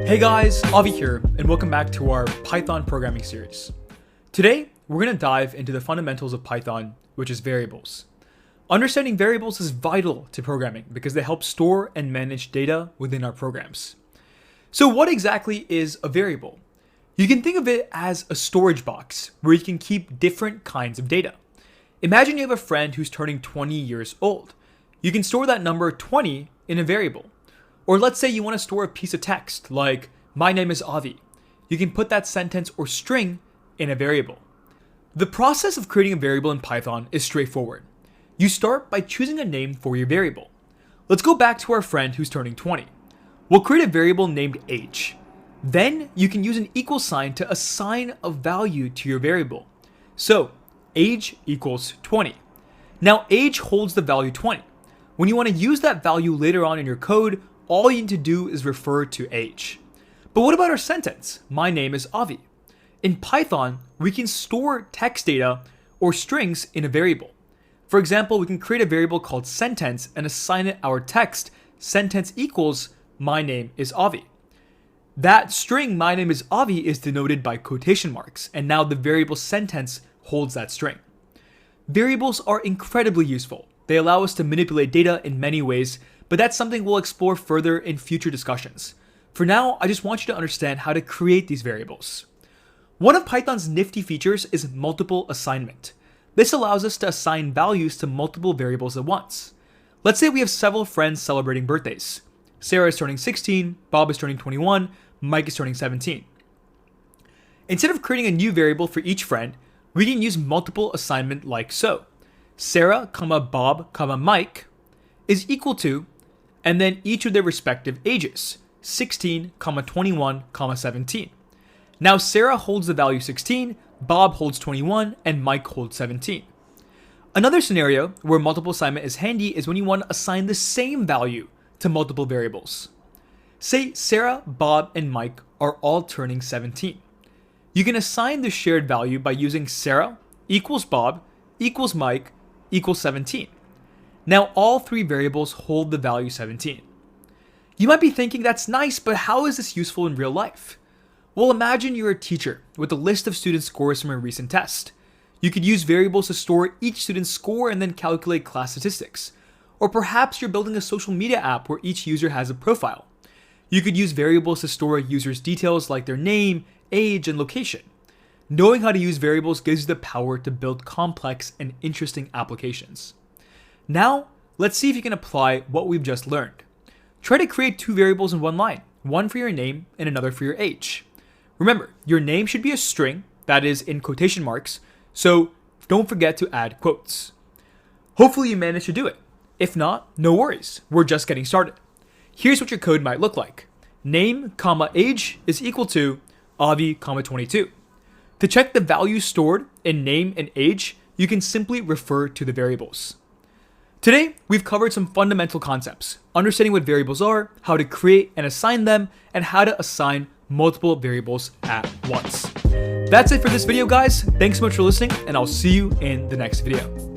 Hey guys, Avi here, and welcome back to our Python programming series. Today, we're going to dive into the fundamentals of Python, which is variables. Understanding variables is vital to programming because they help store and manage data within our programs. So what exactly is a variable? You can think of it as a storage box where you can keep different kinds of data. Imagine you have a friend who's turning 20 years old. You can store that number 20 in a variable. Or let's say you want to store a piece of text like, my name is Avi. You can put that sentence or string in a variable. The process of creating a variable in Python is straightforward. You start by choosing a name for your variable. Let's go back to our friend who's turning 20. We'll create a variable named age. Then you can use an equal sign to assign a value to your variable. So age equals 20. Now age holds the value 20. When you want to use that value later on in your code, all you need to do is refer to age. But what about our sentence? My name is Avi. In Python, we can store text data or strings in a variable. For example, we can create a variable called sentence and assign it our text, sentence equals my name is Avi. That string, my name is Avi, is denoted by quotation marks, and now the variable sentence holds that string. Variables are incredibly useful. They allow us to manipulate data in many ways, but that's something we'll explore further in future discussions. For now, I just want you to understand how to create these variables. One of Python's nifty features is multiple assignment. This allows us to assign values to multiple variables at once. Let's say we have several friends celebrating birthdays. Sarah is turning 16, Bob is turning 21, Mike is turning 17. Instead of creating a new variable for each friend, we can use multiple assignment like so. Sarah, Bob, Mike is equal to, and then each of their respective ages, 16, 21, 17. Now Sarah holds the value 16, Bob holds 21, and Mike holds 17. Another scenario where multiple assignment is handy is when you want to assign the same value to multiple variables. Say Sarah, Bob, and Mike are all turning 17. You can assign the shared value by using Sarah equals Bob equals Mike equals 17. Now all three variables hold the value 17. You might be thinking that's nice, but how is this useful in real life? Well, imagine you're a teacher with a list of student scores from a recent test. You could use variables to store each student's score and then calculate class statistics. Or perhaps you're building a social media app where each user has a profile. You could use variables to store users' details like their name, age, and location. Knowing how to use variables gives you the power to build complex and interesting applications. Now, let's see if you can apply what we've just learned. Try to create two variables in one line, one for your name and another for your age. Remember, your name should be a string, that is in quotation marks, so don't forget to add quotes. Hopefully you managed to do it. If not, no worries, we're just getting started. Here's what your code might look like. Name, age is equal to Avi, 22. To check the values stored in name and age, you can simply refer to the variables. Today, we've covered some fundamental concepts, understanding what variables are, how to create and assign them, and how to assign multiple variables at once. That's it for this video, guys. Thanks so much for listening, and I'll see you in the next video.